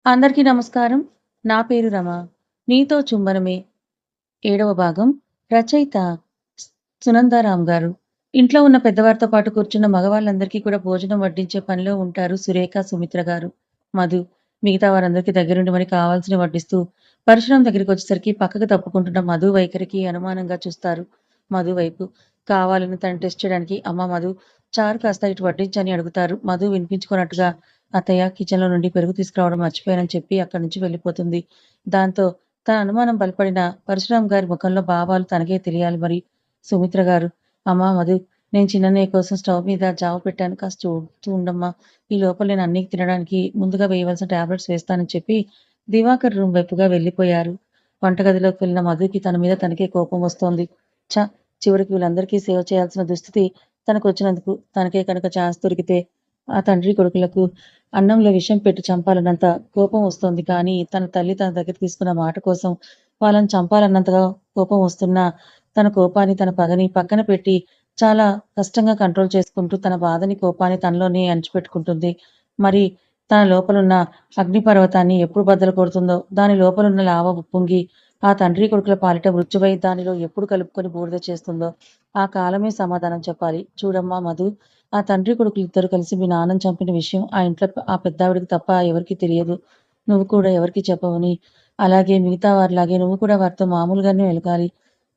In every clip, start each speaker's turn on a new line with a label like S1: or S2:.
S1: అందరికీ నమస్కారం. నా పేరు రమ. 'నీతో చుంబనమే' ఏడవ భాగం. రచయిత స్ సునందారాం గారు. ఇంట్లో ఉన్న పెద్దవారితో పాటు కూర్చున్న మగవాళ్ళందరికీ కూడా భోజనం వడ్డించే పనిలో ఉంటారు సురేఖ, సుమిత్ర గారు. మధు మిగతా వారందరికీ దగ్గరుండి మరి కావాల్సినవి వడ్డిస్తూ, పరశురాం దగ్గరికొచ్చేసరికి పక్కకు తప్పుకుంటున్న మధు వైఖరికి అనుమానంగా చూస్తారు. మధు వైపు కావాలని తనని టెస్ట్ చేయడానికి "అమ్మా మధు, చారు కాస్త ఇటు వడ్డించని" అడుగుతారు. మధు వినిపించుకోనట్టుగా "అత్తయ్య, కిచెన్‌లో నుండి పెరుగు తీసుకురావడం మర్చిపోయానని" చెప్పి అక్కడి నుంచి వెళ్ళిపోతుంది. దాంతో తన అనుమానం బలపడిన పరశురాం గారి ముఖంలో భావాలు తనకే తెలియాలి మరి. సుమిత్ర గారు "అమ్మా మధు, నేను చిన్నన్నయ్య కోసం స్టవ్ మీద జావ పెట్టాను. కాస్త చూస్తూ ఉండమ్మా. ఈ లోపల నేను అన్నయ్యకి తినడానికి ముందుగా వేయవలసిన టాబ్లెట్స్ వేస్తానని" చెప్పి దివాకర్ రూమ్ వైపుగా వెళ్ళిపోయారు. వంటగదిలోకి వెళ్ళిన మధుకి తన మీద తనకే కోపం వస్తోంది. ఛ! చివరికి వీళ్ళందరికీ సేవ చేయాల్సిన దుస్థితి తనకొచ్చినందుకు. తనకే కనుక ఛాన్స్ దొరికితే ఆ తండ్రి కొడుకులకు అన్నంలో విషం పెట్టి చంపాలన్నంత కోపం వస్తోంది. కానీ తన తల్లి తన దగ్గర తీసుకున్న మాట కోసం వాళ్ళని చంపాలన్నంతగా కోపం వస్తున్నా, తన కోపాన్ని, తన పగని పక్కన పెట్టి చాలా కష్టంగా కంట్రోల్ చేసుకుంటూ తన బాధని, కోపాన్ని తనలోనే అణిచిపెట్టుకుంటుంది. మరి తన లోపలున్న అగ్నిపర్వతాన్ని ఎప్పుడు బద్దలు కొడుతుందో, దాని లోపలున్న లావ ఉప్పొంగి ఆ తండ్రి కొడుకుల పాలిట మృత్యువై దానిలో ఎప్పుడు కలుపుకొని బూడిద చేస్తుందో ఆ కాలమే సమాధానం చెప్పాలి. చూడమ్మా మధు, ఆ తండ్రి కొడుకులిద్దరూ కలిసి మీ నాన్నని చంపిన విషయం ఆ ఇంట్లో ఆ పెద్దావిడకి తప్ప ఎవరికీ తెలియదు. నువ్వు కూడా ఎవరికీ చెప్పవని. అలాగే మిగతా వారిలాగే నువ్వు కూడా వారితో మామూలుగానే మెలగాలి.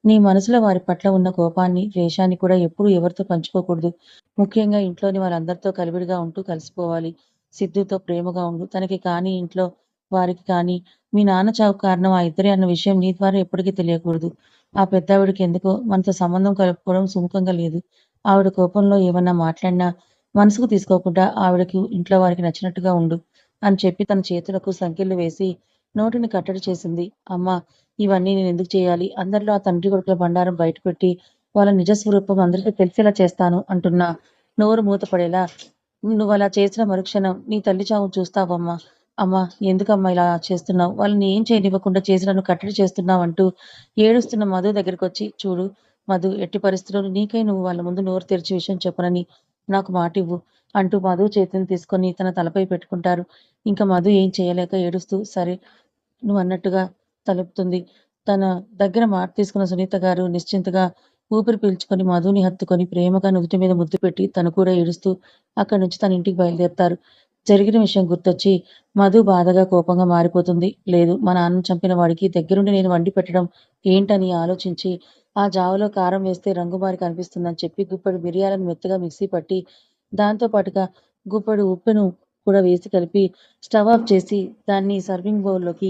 S1: నీ మనసులో వారి పట్ల ఉన్న కోపాన్ని, ద్వేషాన్ని కూడా ఎప్పుడూ ఎవరితో పంచుకోకూడదు. ముఖ్యంగా ఇంట్లోని వాళ్ళందరితో కలివిడిగా ఉంటూ కలిసిపోవాలి. సిద్ధుతో ప్రేమగా ఉండు. తనకి కానీ, ఇంట్లో వారికి కానీ, మీ నాన్న చావుకు కారణం ఆ ఇద్దరే అన్న విషయం నీ ద్వారా ఎప్పటికీ తెలియకూడదు. ఆ పెద్దావిడకి ఎందుకో మనతో సంబంధం కలుపుకోవడం సుముఖంగా లేదు. ఆవిడ కోపంలో ఏమన్నా మాట్లాడినా మనసుకు తీసుకోకుండా ఆవిడకి, ఇంట్లో వారికి నచ్చినట్టుగా ఉండు" అని చెప్పి తన చేతులకు సంకెళ్ళు వేసి నోటిని కట్టడి చేసింది. "అమ్మా, ఇవన్నీ నేనెందుకు చేయాలి? అందరిలో ఆ తండ్రి కొడుకుల బండారం బయటపెట్టి వాళ్ళ నిజ స్వరూపం అందరికీ తెలిసేలా చేస్తాను" అంటున్నా నోరు మూతపడేలా "నువ్వలా చేసిన మరుక్షణం నీ తల్లి చావు చూస్తావమ్మా. అమ్మా, ఎందుకమ్మా ఇలా చేస్తున్నావు? వాళ్ళని ఏం చేయనివ్వకుండా చేసి నన్ను కట్టడి చేస్తున్నావంటూ" ఏడుస్తున్న మధు దగ్గరికొచ్చి "చూడు మధు, ఎట్టి పరిస్థితుల్లోనూ నీకై నువ్వు వాళ్ళ ముందు నోరు తెరిచి విషయం చెప్పనని నాకు మాటివ్వు" అంటూ మధు చేతిని తీసుకొని తన తలపై పెట్టుకుంటారు. ఇంక మధు ఏం చేయలేక ఏడుస్తూ "సరే, నువ్వన్నట్టుగా" తలుపుతుంది. తన దగ్గర మాట తీసుకున్న సునీత గారు నిశ్చింతగా ఊపిరి పీల్చుకొని మధుని హత్తుకొని ప్రేమగా నుదుటి మీద ముద్దు పెట్టి తను కూడా ఏడుస్తూ అక్కడి నుంచి తన ఇంటికి బయలుదేరతారు. జరిగిన విషయం గుర్తొచ్చి మధు బాధగా, కోపంగా మారిపోతుంది. లేదు, మా నాన్నని చంపిన వాడికి దగ్గరుండి నేను వండి పెట్టడం ఏంటని ఆలోచించి ఆ జావలో కారం వేస్తే రంగు మారి కనిపిస్తుందని చెప్పి గుప్పెడు మిరియాలను మెత్తగా మిక్సీ పట్టి దాంతో పాటుగా గుప్పెడు ఉప్పును కూడా వేసి కలిపి స్టవ్ ఆఫ్ చేసి దాన్ని సర్వింగ్ బౌల్‌లోకి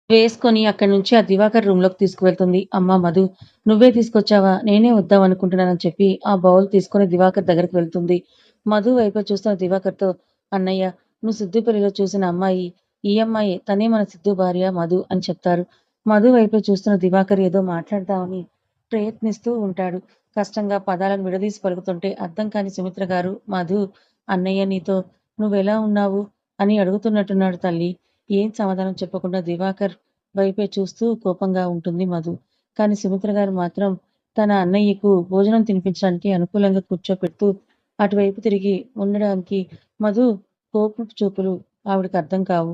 S1: వేసుకొని అక్కడి నుంచి ఆ దివాకర్ రూమ్‌లోకి తీసుకువెళ్తుంది. "అమ్మా మధు, నువ్వే తీసుకొచ్చావా? నేనే వద్దామనుకుంటున్నానని" చెప్పి ఆ బౌల్ తీసుకొని దివాకర్ దగ్గరికి వెళ్తుంది. మధు వైపే చూస్తున్న దివాకర్‌తో "అన్నయ్య, నువ్వు సిద్దుపల్లిలో చూసిన అమ్మాయి ఈ అమ్మాయే. తనే మన సిద్దు భార్య మధు" అని చెప్తారు. మధు వైపే చూస్తున్న దివాకర్ ఏదో మాట్లాడదామని ప్రయత్నిస్తూ ఉంటాడు. కష్టంగా పదాలను విడదీసి పలుకుతుంటే అర్థం కాని సుమిత్ర గారు "మధు, అన్నయ్య నీతో నువ్వెలా ఉన్నావు" అని అడుగుతున్నట్టున్నాడు తల్లీ. ఏం సమాధానం చెప్పకుండా దివాకర్ వైపే చూస్తూ కోపంగా ఉంటుంది మధు. కానీ సుమిత్ర గారు మాత్రం తన అన్నయ్యకు భోజనం తినిపించడానికి అనుకూలంగా కూర్చోపెడుతూ అటువైపు తిరిగి ఉండడానికి మధు కోపపు చూపులు ఆవిడకి అర్థం కావు.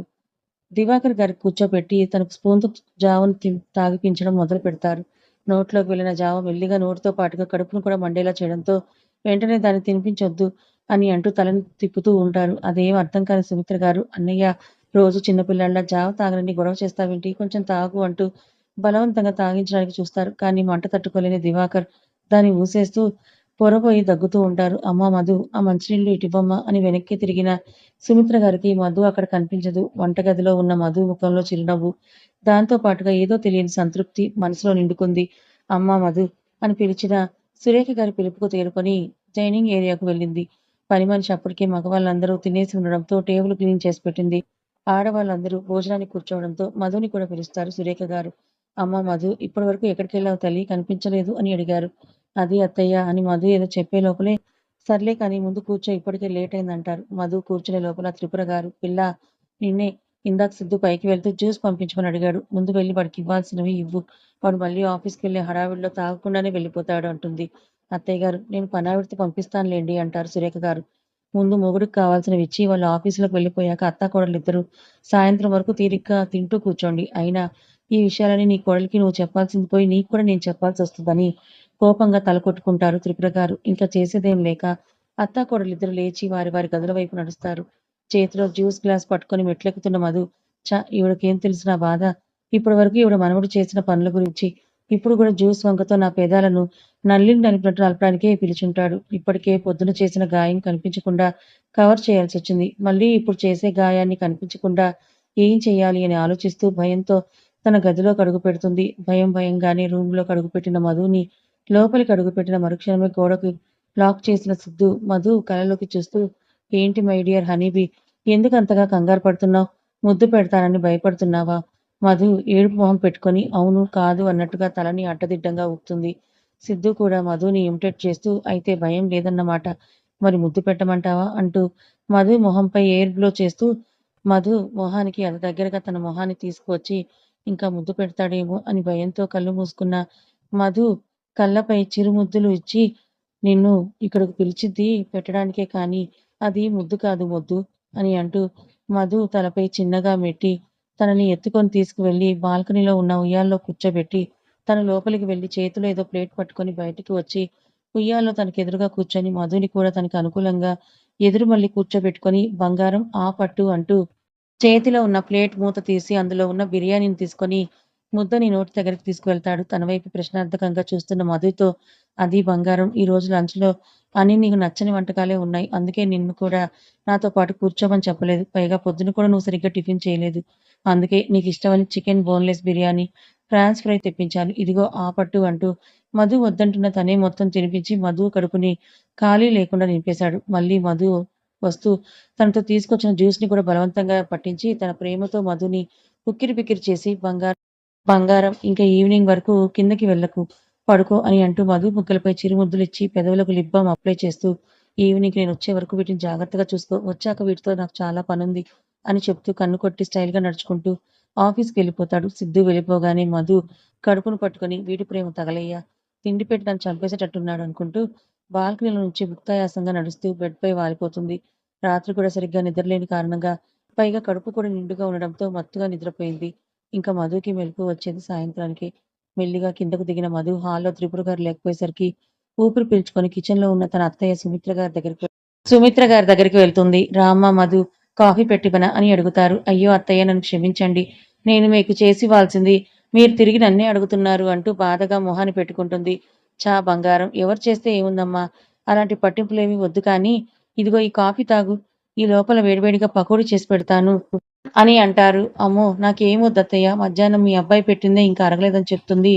S1: దివాకర్ గారికి కూర్చోపెట్టి తనకు స్పూన్‌తో జావను తాగిపించడం మొదలుపెడతారు. నోట్లోకి వెళ్ళిన జావ మెల్లిగా నోటితో పాటుగా కడుపును కూడా మండేలా చేయడంతో వెంటనే దాన్ని తినిపించొద్దు అని అంటూ తలని తిప్పుతూ ఉంటారు. అదేం అర్థం కాని సుమిత్ర గారు "అన్నయ్య, రోజూ చిన్నపిల్లాడిలా జావ తాగనని గొడవ చేస్తావేంటి? కొంచెం తాగు" అంటూ బలవంతంగా తాగించడానికి చూస్తారు. కానీ మంట తట్టుకోలేని దివాకర్ దాన్ని ఊసేస్తూ పొరబోయి దగ్గుతూ ఉంటారు. "అమ్మా మధు, ఆ మంచినీళ్ళు ఇటివ్వమ్మా" అని వెనక్కి తిరిగిన సుమిత్ర గారికి మధు అక్కడ కనిపించదు. వంటగదిలో ఉన్న మధు ముఖంలో చిరునవ్వు, దాంతో పాటుగా ఏదో తెలియని సంతృప్తి మనసులో నిండుకుంది. "అమ్మా మధు" అని పిలిచిన సురేఖ గారి పిలుపుకు తేరుకొని డైనింగ్ ఏరియాకు వెళ్ళింది. పని మనిషి అప్పటికే మగవాళ్ళందరూ తినేసి ఉండడంతో టేబుల్ క్లీన్ చేసి పెట్టింది. ఆడవాళ్ళందరూ భోజనానికి కూర్చోవడంతో మధుని కూడా పిలుస్తారు సురేఖ గారు. "అమ్మా మధు, ఇప్పటివరకు ఎక్కడికెళ్ళావు తల్లీ? కనిపించలేదు" అని అడిగారు. "అది అత్తయ్య" అని మధు ఏదో చెప్పే లోపలే "సర్లే కానీ ముందు కూర్చో, ఇప్పటికే లేట్ అయిందంటారు." మధు కూర్చునే లోపల త్రిపుర గారు "పిల్లా, నిన్నే. ఇందాక సిద్ధు పైకి వెళ్తూ జ్యూస్ పంపించమని అడిగాడు. ముందు వెళ్ళి వాడికి ఇవ్వాల్సినవి ఇవ్వు. వాడు మళ్ళీ ఆఫీస్‌కెళ్ళే హడావిడిలో తాగకుండానే వెళ్ళిపోతాడు" అంటుంది. "అత్తయ్య గారు, నేను పనావిడతో పంపిస్తానులెండి" అంటారు సురేఖ గారు. ముందు మొగుడికి కావాల్సినవిచ్చి వాళ్ళు ఆఫీసులకు వెళ్ళిపోయాక అత్తాకోడలిద్దరూ సాయంత్రం వరకు తీరిగ్గా తింటూ కూర్చోండి. అయినా ఈ విషయాలన్నీ నీ కోడలికి నువ్వు చెప్పాల్సింది పోయి నీకు కూడా నేను చెప్పాల్సొస్తుందని కోపంగా తల కొట్టుకుంటారు త్రిపుర గారు. ఇంక చేసేదేం లేక అత్తాకోడలిద్దరూ లేచి వారి వారి గదుల వైపు నడుస్తారు. చేతిలో జ్యూస్ గ్లాస్ పట్టుకొని మెట్లెక్కుతున్న మధు ఈవిడకేం తెలుసు నా బాధ? ఇప్పటి వరకు ఈవిడ మనవడు చేసిన పనుల గురించి. ఇప్పుడు కూడా జ్యూస్ వంకతో నా పెదాలను నల్లిని నలిపినట్టు నలపడానికే పిలిచుంటాడు. ఇప్పటికే పొద్దున చేసిన గాయం కనిపించకుండా కవర్ చేయాల్సొచ్చింది. మళ్ళీ ఇప్పుడు చేసే గాయాన్ని కనిపించకుండా ఏం చెయ్యాలి అని ఆలోచిస్తూ భయంతో తన గదిలోకి అడుగుపెడుతుంది. భయంగానే రూమ్‌లోకి అడుగుపెట్టిన మధుని లోపలికి అడుగుపెట్టిన మరుక్షణమే గోడకు లాక్ చేసిన సిద్ధు మధు కళ్ళలోకి చూస్తూ ఏంటి మై డియర్ హనీబీ ఎందుకంతగా కంగారు పడుతున్నావు? ముద్దు పెడతానని భయపడుతున్నావా? మధు ఏడుపు మొహం పెట్టుకొని అవును, కాదు అన్నట్టుగా తలని అడ్డదిడ్డంగా ఊపుతుంది. సిద్ధు కూడా మధుని ఇమిటేట్ చేస్తూ అయితే భయం లేదన్నమాట. మరి ముద్దు పెట్టమంటావా? అంటూ మధు మొహంపై ఎయిర్ బ్లో చేస్తూ మధు మొహానికి అతి దగ్గరగా తన మొహాన్ని తీసుకువచ్చి ఇంకా ముద్దు పెడతాడేమో అని భయంతో కళ్ళు మూసుకున్న మధు కళ్ళపై చిరుముద్దులు ఇచ్చి నిన్ను ఇక్కడకు పిలిచింది పెట్టడానికే కానీ అది ముద్దు కాదు మొద్దు అని అంటూ మధు తలపై చిన్నగా మెట్టి తనని ఎత్తుకొని తీసుకువెళ్ళి బాల్కనీలో ఉన్న ఉయ్యాల్లో కూర్చోబెట్టి తను లోపలికి వెళ్లి చేతిలో ఏదో ప్లేట్ పట్టుకొని బయటికి వచ్చి ఉయ్యాల్లో తనకెదురుగా కూర్చొని మధుని కూడా తనకి అనుకూలంగా ఎదురు మళ్ళీ కూర్చోబెట్టుకొని బంగారం ఆ పట్టు అంటూ చేతిలో ఉన్న ప్లేట్ మూత తీసి అందులో ఉన్న బిర్యానీని తీసుకొని ముద్దని నోటి దగ్గరికి తీసుకువెళ్తాడు. తన వైపు ప్రశ్నార్థకంగా చూస్తున్న మధుతో అది బంగారం ఈరోజు లంచ్‌లో అన్నీ నీకు నచ్చని వంటకాలే ఉన్నాయి. అందుకే నిన్ను కూడా నాతో పాటు కూర్చోమని చెప్పలేదు. పైగా పొద్దున కూడా నువ్వు సరిగ్గా టిఫిన్ చేయలేదు. అందుకే నీకిష్టమని chicken boneless biryani, prawns fry తెప్పించాను. ఇదిగో ఆ పట్టు అంటూ మధు వద్దంటున్న తనే మొత్తం తినిపించి మధు కడుపుని ఖాళీ లేకుండా నింపేశాడు. మళ్ళీ మధు వస్తూ తనతో తీసుకొచ్చిన జ్యూస్‌ని కూడా బలవంతంగా పట్టించి తన ప్రేమతో మధుని ఉక్కిరిబిక్కిరి చేసి బంగారం ఇంక ఈవినింగ్ వరకు కిందకి వెళ్ళకు, పడుకో అని అంటూ మధు బుగ్గలపై చిరుముద్దులిచ్చి పెదవులకు లిప్ బామ్ అప్లై చేస్తూ ఈవినింగ్ నేనొచ్చే వరకు వీటిని జాగ్రత్తగా చూసుకో. వచ్చాక వీటితో నాకు చాలా పనుంది అని చెప్తూ కన్ను కొట్టి స్టైల్‌గా నడుచుకుంటూ ఆఫీస్‌కెళ్ళిపోతాడు. సిద్ధు వెళ్ళిపోగానే మధు కడుపును పట్టుకొని వీడి ప్రేమ తగలయ్యా! తిండి పెట్టి నన్ను చంపేసేటట్టున్నాడు అనుకుంటూ బాల్కనీలో నుంచి ముక్తాయాసంగా నడుస్తూ బెడ్‌పై వాలిపోతుంది. రాత్రి కూడా సరిగ్గా నిద్రలేని కారణంగా పైగా కడుపు కూడా నిండుగా ఉండడంతో మత్తుగా నిద్రపోయింది. ఇంక మధుకి మెలుకువ వచ్చేది సాయంత్రానికి. మెల్లిగా కిందకు దిగిన మధు హాల్‌లో త్రిపుర గారు లేకపోయేసరికి ఊపిరి పీల్చుకొని కిచెన్‌లో ఉన్న తన అత్తయ్య సుమిత్ర గారి దగ్గరికి వెళ్తుంది. రామ్మా మధు కాఫీ పెట్టివ్వనా అని అడుగుతారు. అయ్యో అత్తయ్య నన్ను క్షమించండి. నేను మీకు చేసివ్వాల్సింది మీరు తిరిగి నన్నే అడుగుతున్నారు అంటూ బాధగా మొహాన్ని పెట్టుకుంటుంది. ఛా బంగారం ఎవరు చేస్తే ఏముందమ్మా! అలాంటి పట్టింపులేమీ వద్దు కానీ ఇదిగో ఈ కాఫీ తాగు. ఈ లోపల వేడివేడిగా పకోడీ చేసి పెడతాను అని అంటారు. అమ్మో! నాకేం వద్దత్తయ్య. మధ్యాహ్నం మీ అబ్బాయి పెట్టిందే ఇంకా అరగలేదని చెప్తుంది.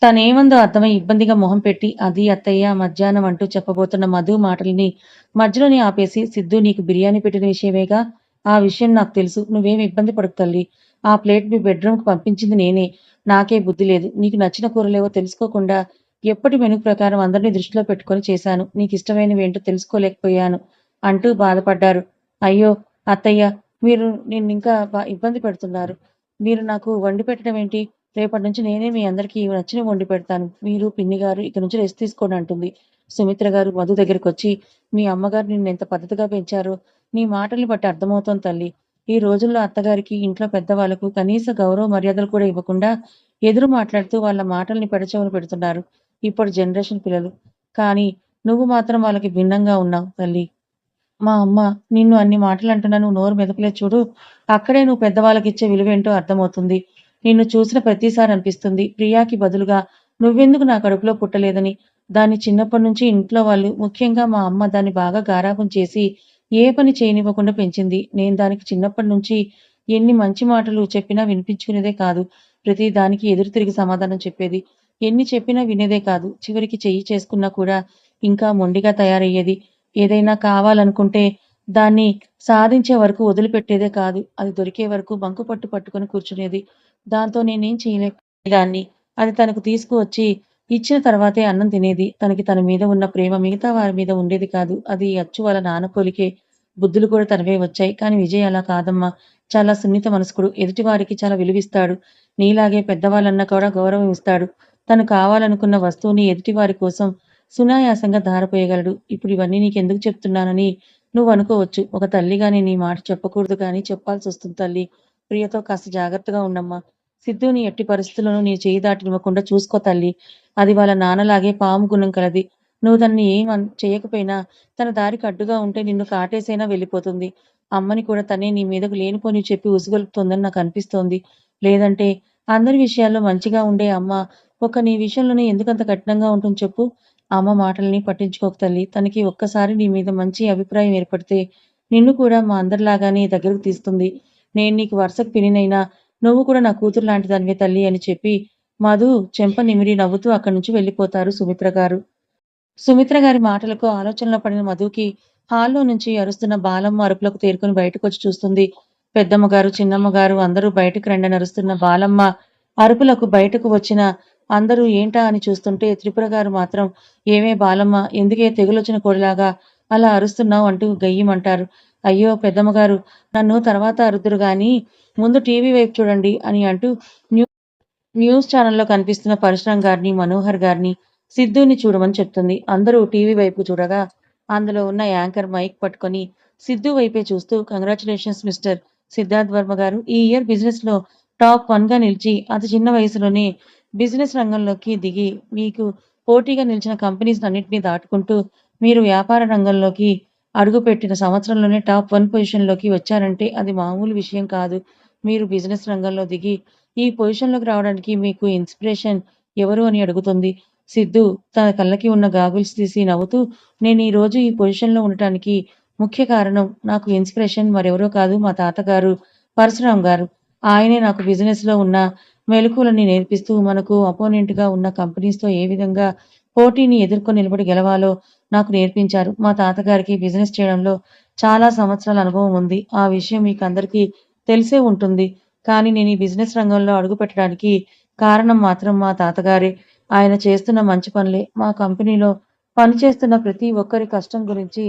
S1: తనేమందో అర్థమై ఇబ్బందిగా మొహం పెట్టి అది అత్తయ్య మధ్యాహ్నం అంటూ చెప్పబోతున్న మధు మాటల్ని మధ్యలోనే ఆపేసి సిద్ధూ నీకు బిర్యానీ పెట్టిన విషయమేగా? ఆ విషయం నాకు తెలుసు. నువ్వేమి ఇబ్బంది పడకు తల్లీ. ఆ ప్లేట్ మీ బెడ్‌రూమ్‌కి పంపించింది నేనే. నాకే బుద్ధి లేదు. నీకు నచ్చిన కూరలేవో తెలుసుకోకుండా ఎప్పటి మెనూ ప్రకారం అందరిని దృష్టిలో పెట్టుకొని చేశాను. నీకిష్టమైనవేంటో తెలుసుకోలేకపోయాను అంటూ బాధపడ్డారు. అయ్యో! అత్తయ్య మీరు నిన్నింకా ఇబ్బంది పెడుతున్నారు. మీరు నాకు వండి పెట్టడం ఏంటి? రేపటి నుంచి నేనే మీ అందరికీ నచ్చినవి వండి పెడతాను. మీరు, పిన్ని గారు ఇక నుంచి రెస్ట్ తీసుకోండి అంటుంది. సుమిత్ర గారు మధు దగ్గరికొచ్చి మీ అమ్మగారు నిన్నెంత పద్ధతిగా పెంచారో నీ మాటల్ని బట్టి అర్థమవుతోంది తల్లీ. ఈ రోజుల్లో అత్తగారికి, ఇంట్లో పెద్దవాళ్ళకు కనీస గౌరవ మర్యాదలు కూడా ఇవ్వకుండా ఎదురు మాట్లాడుతూ వాళ్ళ మాటల్ని పెడచెవిన పెడుతున్నారు ఇప్పటి జనరేషన్ పిల్లలు. కానీ నువ్వు మాత్రం వాళ్ళకి భిన్నంగా ఉన్నావు తల్లీ. మా అమ్మ నిన్ను అన్ని మాటలంటున్నా నువ్వు నోరు మెదపలేదు చూడు. అక్కడే నువ్వు పెద్దవాళ్ళకిచ్చే విలువేంటో అర్థమవుతుంది. నిన్ను చూసిన ప్రతిసారి అనిపిస్తుంది ప్రియాకి బదులుగా నువ్వెందుకు నా కడుపులో పుట్టలేదని. దాన్ని చిన్నప్పటి నుంచి ఇంట్లో వాళ్ళు, ముఖ్యంగా మా అమ్మ దాన్ని బాగా గారాబం చేసి ఏ పని చేయనివ్వకుండా పెంచింది. నేను దానికి చిన్నప్పటి నుంచి ఎన్ని మంచి మాటలు చెప్పినా వినిపించుకునేదే కాదు. ప్రతి దానికి ఎదురు తిరిగి సమాధానం చెప్పేది. ఎన్ని చెప్పినా వినేదే కాదు. చివరికి చెయ్యి చేసుకున్నా కూడా ఇంకా మొండిగా తయారయ్యేది. ఏదైనా కావాలనుకుంటే దాన్ని సాధించే వరకు వదిలిపెట్టేదే కాదు. అది దొరికే వరకు బంకుపట్టు పట్టుకొని కూర్చునేది. దాంతో నేనేం చేయలేకపోయేదాన్ని. అది తనకు తీసుకువచ్చి ఇచ్చిన తర్వాతే అన్నం తినేది. తనకి తన మీద ఉన్న ప్రేమ మిగతా వారి మీద ఉండేది కాదు. అది అచ్చు వాళ్ళ నాన్న పోలికే. బుద్ధులు కూడా తనవే వచ్చాయి. కానీ విజయ్ అలా కాదమ్మా. చాలా సున్నిత మనస్కుడు. ఎదుటివారికి చాలా విలువిస్తాడు. నీలాగే పెద్దవాళ్ళన్నా కూడా గౌరవం ఇస్తాడు. తను కావాలనుకున్న వస్తువుని ఎదుటివారి కోసం సునాయాసంగా ధారపోయగలడు. ఇప్పుడు ఇవన్నీ నీకెందుకు చెప్తున్నానని నువ్వనుకోవచ్చు, ఒక తల్లిగా నేను ఈ మాట చెప్పకూడదు గానీ చెప్పాల్సొస్తుంది తల్లీ. ప్రియతో కాస్త జాగ్రత్తగా ఉండమ్మా. సిద్ధుని ఎట్టి పరిస్థితుల్లోనూ నీ చెయ్యి దాటనివ్వకుండా చూసుకో తల్లీ. అది వాళ్ళ నాన్నలాగే పాము గుణం కలది. నువ్వు దాన్ని చెయ్యకపోయినా తన దారికి అడ్డుగా ఉంటే నిన్ను కాటేసైనా వెళ్ళిపోతుంది. అమ్మని కూడా తనే నీ మీదకు లేనిపోనివి చెప్పి ఉసిగొల్పుతోందని నాకనిపిస్తోంది. లేదంటే అందరి విషయాల్లో మంచిగా ఉండే అమ్మ ఒక్క నీ విషయంలోనే ఎందుకంత కఠినంగా ఉంటుంది చెప్పు? అమ్మ మాటల్ని పట్టించుకోకు తల్లీ. తనకి ఒక్కసారి నీ మీద మంచి అభిప్రాయం ఏర్పడితే నిన్ను కూడా మా అందరిలాగానే దగ్గరకు తీస్తుంది. నేను నీకు వరుసకు పిన్నినైనా నువ్వు కూడా నా కూతురు లాంటిదానివే తల్లీ అని చెప్పి మధు చెంప నిమిరి నవ్వుతూ అక్కడి నుంచి వెళ్ళిపోతారు సుమిత్ర గారు. సుమిత్ర గారి మాటలకు ఆలోచనలో పడిన మధుకి హాల్లో నుంచి అరుస్తున్న బాలమ్మ అరుపులకు తేరుకొని బయటకొచ్చి చూస్తుంది. పెద్దమ్మ గారు, చిన్నమ్మ గారు అందరూ బయటకు రండని అరుస్తున్న బాలమ్మ అరుపులకు బయటకు వచ్చిన అందరూ ఏంటా అని చూస్తుంటే త్రిపుర గారు మాత్రం ఏమే బాలమ్మ ఎందుకే తెగులొచ్చిన కోడిలాగా అలా అరుస్తున్నావు అంటూ గయ్యిమంటారు. అయ్యో పెద్దమ్మగారు నన్ను తర్వాత అరుదురు గాని ముందు టీవీ వైపు చూడండి అని అంటూ న్యూస్ ఛానెల్‌లో కనిపిస్తున్న పరశురాం గారిని, మనోహర్ గారిని, సిద్ధుని చూడమని చెప్తుంది. అందరూ టీవీ వైపు చూడగా, అందులో ఉన్న యాంకర్ మైక్ పట్టుకొని సిద్ధు వైపే చూస్తూ కంగ్రాచ్యులేషన్స్ మిస్టర్ సిద్ధార్థ్ వర్మ గారు. ఈ ఇయర్ బిజినెస్‌లో టాప్ 1గా నిలిచి అతి చిన్న వయసులోనే బిజినెస్ రంగంలోకి దిగి మీకు పోటీగా నిలిచిన కంపెనీస్‌నన్నిటిని దాటుకుంటూ మీరు వ్యాపార రంగంలోకి అడుగుపెట్టిన సంవత్సరంలోనే టాప్ 1 పొజిషన్‌లోకి వచ్చారంటే అది మామూలు విషయం కాదు. మీరు బిజినెస్ రంగంలో దిగి ఈ పొజిషన్‌లోకి రావడానికి మీకు ఇన్‌స్పిరేషన్ ఎవరు అని అడుగుతుంది. సిద్ధు తన కళ్ళకి ఉన్న గాగుల్స్ తీసి నవ్వుతూ నేను ఈరోజు ఈ పొజిషన్‌లో ఉండటానికి ముఖ్య కారణం నాకు ఇన్‌స్పిరేషన్ మరెవరో కాదు మా తాతగారు పరశురాం గారు. ఆయనే నాకు బిజినెస్‌లో ఉన్న మెళకువలని నేర్పిస్తూ మనకు అపోనెంట్‌గా ఉన్న కంపెనీస్‌తో ఏ విధంగా పోటీని ఎదుర్కొని నిలబడి గెలవాలో నాకు నేర్పించారు. మా తాతగారికి బిజినెస్ చేయడంలో చాలా సంవత్సరాల అనుభవం ఉంది. ఆ విషయం మీకందరికీ తెలిసే ఉంటుంది. కానీ నేను ఈ బిజినెస్ రంగంలో అడుగుపెట్టడానికి కారణం మాత్రం మా తాతగారే. ఆయన చేస్తున్న మంచి పనులే. మా కంపెనీలో పనిచేస్తున్న ప్రతి ఒక్కరి కష్టం గురించి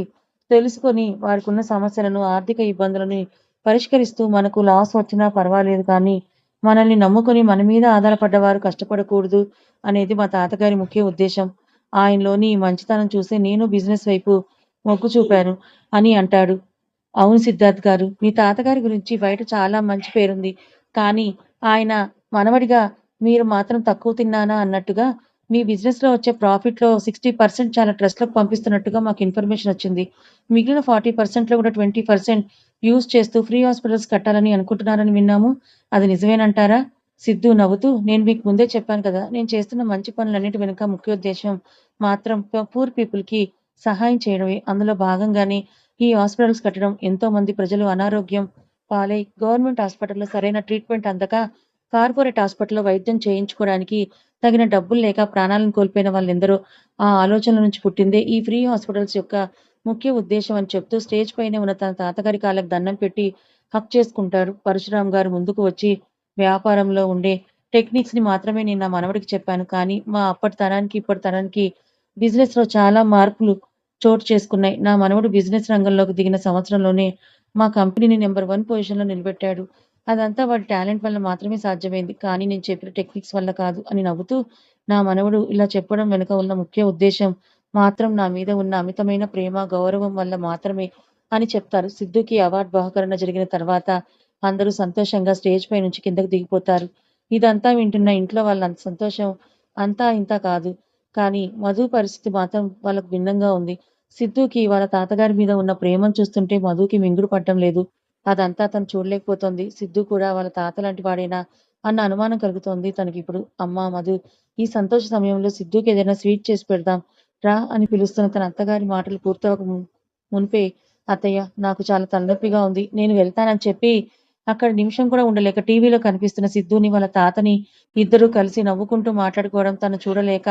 S1: తెలుసుకొని వారికున్న సమస్యలను, ఆర్థిక ఇబ్బందులని పరిష్కరిస్తూ మనకు లాస్ వచ్చినా పర్వాలేదు కానీ మనల్ని నమ్ముకొని మన మీద ఆధారపడ్డవారు కష్టపడకూడదు అనేది మా తాతగారి ముఖ్య ఉద్దేశం. ఆయనలోని ఈ మంచితనం చూసే నేను బిజినెస్ వైపు మొగ్గు చూపాను అని అంటాడు. అవును సిద్ధార్థ్ గారు. మీ తాతగారి గురించి బయట చాలా మంచి పేరుంది. కానీ ఆయన మనవడిగా మీరు మాత్రం తక్కువ తిన్నానా అన్నట్టుగా మీ బిజినెస్‌లో వచ్చే ప్రాఫిట్‌లో 60% చాలా ట్రస్ట్‌లకు పంపిస్తున్నట్టుగా మాకు ఇన్ఫర్మేషన్ వచ్చింది. మిగిలిన 40%లో కూడా 20% యూజ్ చేస్తూ ఫ్రీ హాస్పిటల్స్ కట్టాలని అనుకుంటున్నారని విన్నాము. అది నిజమేనంటారా? సిద్ధు నవ్వుతూ నేను మీకు ముందే చెప్పాను కదా! నేను చేస్తున్న మంచి పనులన్నిటి వెనుక ముఖ్యోద్దేశం మాత్రం పూర్ పీపుల్‌కి సహాయం చేయడమే. అందులో భాగంగానే ఈ హాస్పిటల్స్ కట్టడం. ఎంతోమంది ప్రజలు అనారోగ్యం పాలై గవర్నమెంట్ హాస్పిటల్‌లో సరైన ట్రీట్‌మెంట్ అందక కార్పొరేట్ హాస్పిటల్‌లో వైద్యం చేయించుకోవడానికి తగిన డబ్బులు లేక ప్రాణాలను కోల్పోయిన వాళ్ళెందరో. ఆ ఆలోచనల నుంచి పుట్టిందే ఈ ఫ్రీ హాస్పిటల్స్ యొక్క ముఖ్య ఉద్దేశ్యం అని చెప్తూ స్టేజ్ పైనే ఉన్న తన తాతగారి కాళ్ళకి దండం పెట్టి హగ్ చేసుకుంటారు. పరశురాం గారు ముందుకు వచ్చి వ్యాపారంలో ఉండే టెక్నిక్స్‌ని మాత్రమే నేను నా మనవడికి చెప్పాను. కానీ మా అప్పటి తరానికి, ఇప్పటి తరానికి బిజినెస్‌లో చాలా మార్పులు చోటు చేసుకున్నాయి. నా మనవడు బిజినెస్ రంగంలోకి దిగిన సంవత్సరంలోనే మా కంపెనీని నంబర్ 1 పొజిషన్‌లో నిలబెట్టాడు. అదంతా వాడి టాలెంట్ వల్ల మాత్రమే సాధ్యమైంది. కానీ నేను చెప్పిన టెక్నిక్స్ వల్ల కాదు అని నవ్వుతూ, నా మనవడు ఇలా చెప్పడం వెనుక ఉన్న ముఖ్య ఉద్దేశ్యం మాత్రం నా మీద ఉన్న అమితమైన ప్రేమ, గౌరవం వల్ల మాత్రమే అని చెప్తారు. సిద్ధుకి అవార్డ్ బహుకరణ జరిగిన తర్వాత అందరూ సంతోషంగా స్టేజ్ పై నుంచి కిందకి దిగిపోతారు. ఇదంతా వింటున్న ఇంట్లో వాళ్ళంత సంతోషం అంతా ఇంతా కాదు. కానీ మధు పరిస్థితి మాత్రం వాళ్ళకు భిన్నంగా ఉంది. సిద్ధుకి వాళ్ళ తాతగారి మీద ఉన్న ప్రేమను చూస్తుంటే మధుకి మింగుడు పడటం లేదు. అదంతా తను చూడలేకపోతోంది. సిద్ధు కూడా వాళ్ళ తాత లాంటి వాడేనా అన్న అనుమానం కలుగుతోంది తనకిప్పుడు. అమ్మా మధు, ఈ సంతోష సమయంలో సిద్ధుకి ఏదైనా స్వీట్ చేసి పెడదాం రా అని పిలుస్తున్న తన అత్తగారి మాటలు పూర్తవక మునిపే అత్తయ్య నాకు చాలా తలనొప్పిగా ఉంది. నేను వెళ్తానని చెప్పి అక్కడ నిమిషం కూడా ఉండలేక టీవీలో కనిపిస్తున్న సిద్ధుని, వాళ్ళ తాతని ఇద్దరూ కలిసి నవ్వుకుంటూ మాట్లాడుకోవడం తను చూడలేక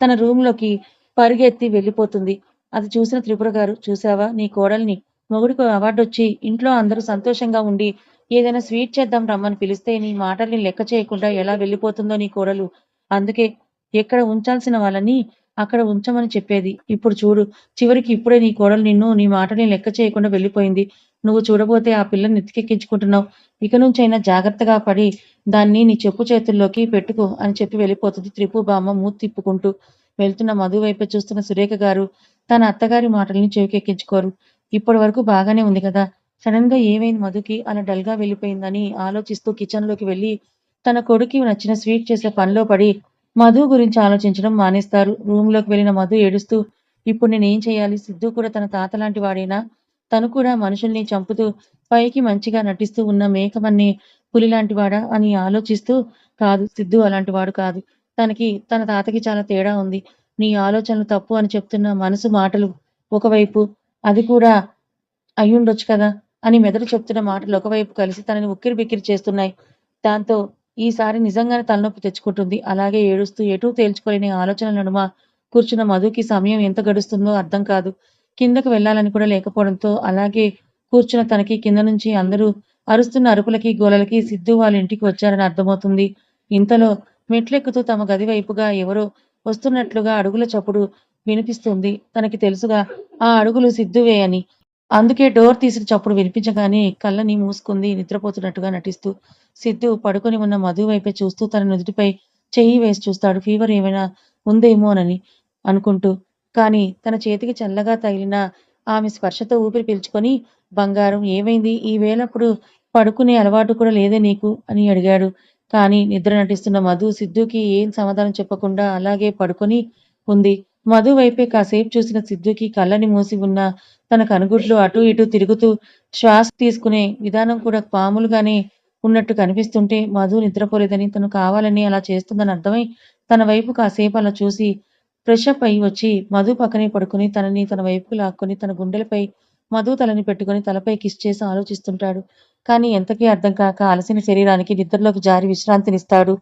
S1: తన రూమ్‌లోకి పరుగెత్తి వెళ్ళిపోతుంది. అది చూసిన త్రిపుర గారు, చూసావా నీ కోడల్ని మొగుడికి అవార్డొచ్చి ఇంట్లో అందరూ సంతోషంగా ఉండి ఏదైనా స్వీట్ చేద్దాం రమ్మని పిలిస్తే నీ మాటల్ని లెక్క చేయకుండా ఎలా వెళ్ళిపోతుందో నీ కోడలు. అందుకే ఎక్కడ ఉంచాల్సిన వాళ్ళని అక్కడ ఉంచమని చెప్పేది. ఇప్పుడు చూడు చివరికి ఇప్పుడే నీ కోడలు నిన్ను నీ మాటల్ని లెక్క చేయకుండా వెళ్ళిపోయింది. నువ్వు చూడబోతే ఆ పిల్లని నెత్తికెక్కించుకుంటున్నావు. ఇక నుంచైనా జాగ్రత్తగా పడి దాన్ని నీ చెప్పు చేతుల్లోకి పెట్టుకో అని చెప్పి వెళ్ళిపోతుంది త్రిపు బామ్మ మూతి తిప్పుకుంటూ. వెళ్తున్న మధు వైపే చూస్తున్న సురేఖ గారు తన అత్తగారి మాటల్ని చెవికెక్కించుకోరు. ఇప్పటి వరకు బాగానే ఉంది కదా! సడెన్‌గా ఏమైంది మధుకి అలా డల్‌గా వెళ్ళిపోయిందని ఆలోచిస్తూ కిచెన్‌లోకి వెళ్లి తన కొడుక్కి నచ్చిన స్వీట్ చేసే పనిలో పడి మధు గురించి ఆలోచించడం మానేస్తారు. రూమ్‌లోకి వెళ్ళిన మధు ఏడుస్తూ ఇప్పుడు నేనేం చేయాలి? సిద్ధు కూడా తన తాత లాంటి వాడేనా? తను కూడా మనుషుల్ని చంపుతూ పైకి మంచిగా నటిస్తూ ఉన్న మేకవన్నీ పులిలాంటి వాడా? అని ఆలోచిస్తూ కాదు సిద్ధు అలాంటి వాడు కాదు. తన తాతకి చాలా తేడా ఉంది. నీ ఆలోచనలు తప్పు అని చెప్తున్న మనసు మాటలు ఒకవైపు, అది కూడా అయ్యుండొచ్చు కదా! అని మెదడు చెప్తున్న మాటలు ఒకవైపు కలిసి తనని ఉక్కిరిబిక్కిరి చేస్తున్నాయి. దాంతో ఈసారి నిజంగానే తలనొప్పి తెచ్చుకుంటుంది. అలాగే ఏడుస్తూ ఎటూ తేల్చుకోలేని ఆలోచనల నడుమ కూర్చున్న మధుకి సమయం ఎంత గడుస్తుందో అర్థం కాదు. కిందకి వెళ్ళాలని కూడా లేకపోవడంతో అలాగే కూర్చున్న తనకి కింద నుంచి అందరూ అరుస్తున్న అరుపులకి, గోలలకి సిద్ధు వాళ్ళ ఇంటికి వచ్చారని అర్థమవుతుంది. ఇంతలో మెట్లెక్కుతూ తమ గది వైపుగా ఎవరో వస్తున్నట్లుగా అడుగుల చప్పుడు వినిపిస్తుంది. తనకి తెలుసుగా ఆ అడుగులు సిద్ధువే అని. అందుకే డోర్ తీసిన చప్పుడు వినిపించగానే కళ్ళని మూసుకుంది నిద్రపోతున్నట్టుగా నటిస్తూ. సిద్ధు పడుకొని ఉన్న మధు వైపే చూస్తూ తన నుదుటిపై చెయ్యి వేసి చూస్తాడు. ఫీవర్ ఏమైనా ఉందేమోనని అనుకుంటూ. కానీ తన చేతికి చల్లగా తగిలిన ఆమె స్పర్శతో ఊపిరి పీల్చుకొని, బంగారం ఏమైంది? ఈ వేళప్పుడు పడుకునే అలవాటు కూడా లేదే నీకు? అని అడిగాడు. కానీ నిద్ర నటిస్తున్న మధు సిద్ధుకి ఏం సమాధానం చెప్పకుండా అలాగే పడుకొని ఉంది. మధు వైపే కాసేపు చూసిన సిద్ధుకి కళ్ళని మూసి ఉన్న తన కనుగుడ్లు అటూ ఇటూ తిరుగుతూ శ్వాస తీసుకునే విధానం కూడా మామూలుగానే ఉన్నట్టు కనిపిస్తుంటే మధు నిద్రపోలేదని, తను కావాలని అలా చేస్తుందని అర్థమై తన వైపు కాసేపు అలా చూసి ఫ్రెషప్ అయి వచ్చి మధు పక్కనే పడుకొని తనని తన వైపుకు లాక్కొని తన గుండెలపై మధు తలని పెట్టుకొని తలపై కిస్ చేసి ఆలోచిస్తుంటాడు. కానీ ఎంతకీ అర్థం కాక అలసిన శరీరానికి నిద్రలోకి జారి విశ్రాంతినిస్తాడు.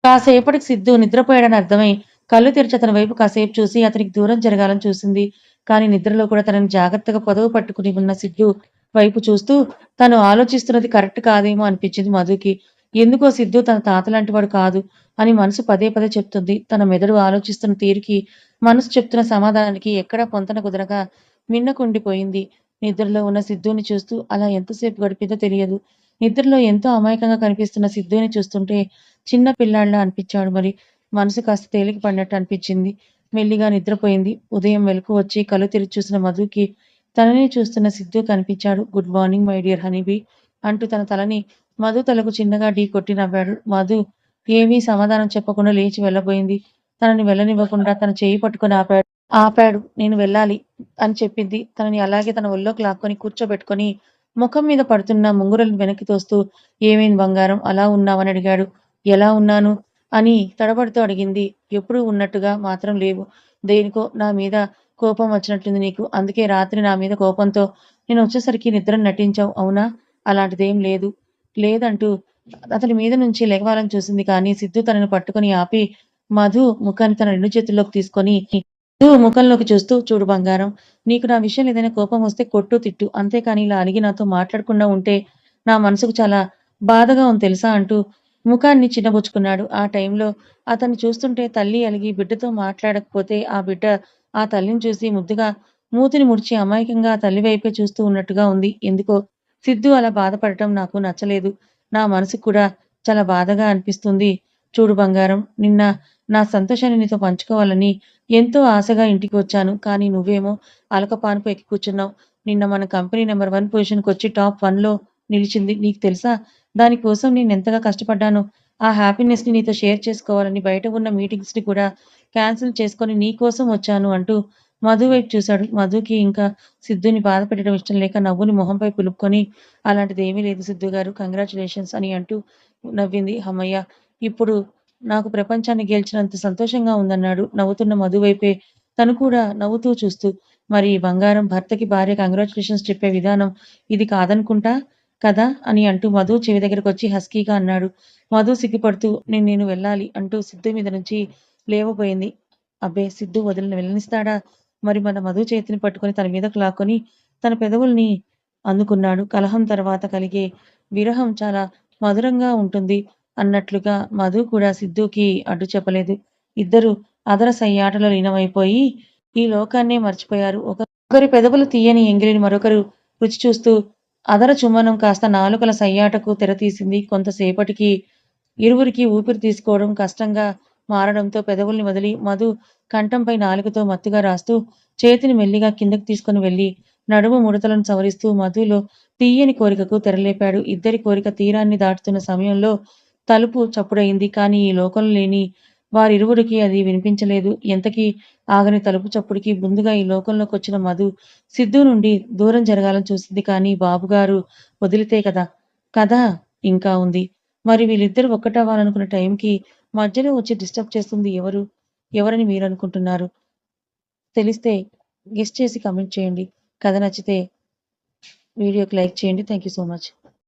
S1: కాసేపటికి సిద్ధు నిద్రపోయాడని అర్థమై కళ్ళు తెరిచి అతని వైపు కాసేపు చూసి అతనికి దూరం జరగాలని చూసింది. కానీ నిద్రలో కూడా తనని జాగ్రత్తగా పొదవ పట్టుకుని ఉన్న సిద్ధు వైపు చూస్తూ తను ఆలోచిస్తున్నది కరెక్ట్ కాదేమో అనిపించింది మధుకి. ఎందుకో సిద్ధు తన తాతలాంటి వాడు కాదు అని మనసు పదే పదే చెప్తుంది. తన మెదడు ఆలోచిస్తున్న తీరుకి, మనసు చెప్తున్న సమాధానానికి ఎక్కడా పొంతన కుదరక మిన్నకుండిపోయింది. నిద్రలో ఉన్న సిద్ధుని చూస్తూ అలా ఎంతసేపు గడిపిందో తెలియదు. నిద్రలో ఎంతో అమాయకంగా కనిపిస్తున్న సిద్ధుని చూస్తుంటే చిన్న పిల్లాడిలా అనిపించాడు మరి. మనసు కాస్త తేలిక పడినట్టు అనిపించింది. మెల్లిగా నిద్రపోయింది. ఉదయం మెలకువ వచ్చి కళ్ళు తెరిచి చూసిన మధుకి తననే చూస్తున్న సిద్ధు కనిపించాడు. Good morning my dear honeybee అంటూ తన తలని మధు తలకు చిన్నగా ఢీకొట్టి నవ్వాడు. మధు ఏమీ సమాధానం చెప్పకుండా లేచి వెళ్ళబోయింది. తనని వెళ్ళనివ్వకుండా తన చెయ్యి పట్టుకొని ఆపాడు. నేను వెళ్ళాలి అని చెప్పింది. తనని అలాగే తన ఒళ్ళోకి లాక్కొని కూర్చోబెట్టుకొని ముఖం మీద పడుతున్న ముంగురులను వెనక్కి తోస్తూ ఏమైంది బంగారం అలా ఉన్నావని అడిగాడు. ఎలా ఉన్నాను? అని తడబడుతూ అడిగింది. ఎప్పుడూ ఉన్నట్టుగా మాత్రం లేవు. దేనికో నా మీద కోపం వచ్చినట్లుంది నీకు. అందుకే రాత్రి నా మీద కోపంతో నేనొచ్చేసరికి నిద్రను నటించావు. అవునా? అలాంటిదేం లేదు. లేదంటూ అతని మీద నుంచి లెగవాలని చూసింది కానీ సిద్ధు తనని పట్టుకొని ఆపి మధు ముఖాన్ని తన 2 చేతుల్లోకి తీసుకొని మధు ముఖంలోకి చూస్తూ చూడు బంగారం, నీకు నా విషయంలో ఏదైనా కోపం వస్తే కొట్టు, తిట్టు. అంతేకాని ఇలా అలిగి నాతో మాట్లాడకుండా ఉంటే నా మనసుకు చాలా బాధగా ఉంది తెలుసా అంటూ ముఖాన్ని చిన్నబుచ్చుకున్నాడు. ఆ టైంలో అతన్ని చూస్తుంటే తల్లి అలిగి బిడ్డతో మాట్లాడకపోతే ఆ బిడ్డ ఆ తల్లిని చూసి ముద్దుగా మూతిని ముడిచి అమాయకంగా ఆ తల్లి వైపే చూస్తూ ఉన్నట్టుగా ఉంది. ఎందుకో సిద్ధు అలా బాధపడటం నాకు నచ్చలేదు. నా మనసుకు కూడా చాలా బాధగా అనిపిస్తుంది. చూడు బంగారం, నిన్న నా సంతోషాన్ని నీతో పంచుకోవాలని ఎంతో ఆశగా ఇంటికి వచ్చాను. కానీ నువ్వేమో అలకపానుపు ఎక్కి కూర్చున్నావు. నిన్న మన కంపెనీ నంబర్ 1 పొజిషన్‌కొచ్చి టాప్ 1లో నిలిచింది. నీకు తెలుసా? దాని కోసం నేనెంతగా కష్టపడ్డానో. ఆ హ్యాపీనెస్‌ని నీతో షేర్ చేసుకోవాలని బయట ఉన్న మీటింగ్స్‌ని కూడా క్యాన్సిల్ చేసుకొని నీ కోసం వచ్చాను అంటూ మధు వైపు చూశాడు. మధుకి ఇంకా సిద్ధుని బాధ పెట్టడం ఇష్టం లేక నవ్వుని మొహంపై పులుపుకొని అలాంటిదేమీ లేదు సిద్ధు గారు కంగ్రాచ్యులేషన్స్ అని అంటూ నవ్వింది. హమ్మయ్య! ఇప్పుడు నాకు ప్రపంచాన్ని గెలిచినంత సంతోషంగా ఉందన్నాడు నవ్వుతున్న మధు వైపే తను కూడా నవ్వుతూ చూస్తూ. మరి బంగారం భర్తకి భార్య కంగ్రాచ్యులేషన్స్ చెప్పే విధానం ఇది కాదనుకుంటా కదా! అని అంటూ మధు చెవి దగ్గరకొచ్చి హస్కీగా అన్నాడు. మధు సిగ్గుపడుతూ నేను వెళ్ళాలి అంటూ సిద్ధు మీద నుంచి లేవబోయింది. అబ్బే! సిద్ధు వెళ్ళనిస్తాడా? మరి మన మధు చేతిని పట్టుకొని తన మీదకు లాక్కొని తన పెదవుల్ని అందుకున్నాడు. కలహం తర్వాత కలిగే విరహం చాలా మధురంగా ఉంటుంది అన్నట్లుగా మధు కూడా సిద్ధుకి అడ్డు చెప్పలేదు. ఇద్దరూ అదర సయ్యాటలో లీనమైపోయి ఈ లోకాన్నే మర్చిపోయారు. ఒకరి పెదవులు తీయని ఎంగిలిని మరొకరు రుచి చూస్తూ అదర చుమ్మనం కాస్త నాలుకల సయ్యాటకు తెరతీసింది. కొంతసేపటికి ఇరువురికి ఊపిరి తీసుకోవడం కష్టంగా మారడంతో పెదవుల్ని వదిలి మధు కంఠంపై నాలుకతో మత్తుగా రాస్తూ చేతిని మెల్లిగా కిందకి తీసుకొని వెళ్ళి నడుము ముడతలను సవరిస్తూ మధులో తీయని కోరికకు తెరలేపాడు. ఇద్దరి కోరిక తీరాన్ని దాటుతున్న సమయంలో తలుపు చప్పుడయింది. కానీ ఈ లోకంలో లేని వారిరువురికి అది వినిపించలేదు. ఎంతకీ ఆగని తలుపు చప్పుడుకి ముందుగా ఈ లోకంలోకొచ్చిన మధు సిద్ధూ నుండి దూరం జరగాలని చూసింది. కానీ బాబుగారు వదిలితే కదా! కథ ఇంకా ఉంది. మరి వీళ్ళిద్దరూ ఒక్కటవ్వాలనుకున్న టైంకి మధ్యలో వచ్చి డిస్టర్బ్ చేస్తుంది ఎవరు? ఎవరని మీరనుకుంటున్నారు? తెలిస్తే గెస్ చేసి కామెంట్ చేయండి. కథ నచ్చితే వీడియోకి లైక్ చేయండి. Thank you so much.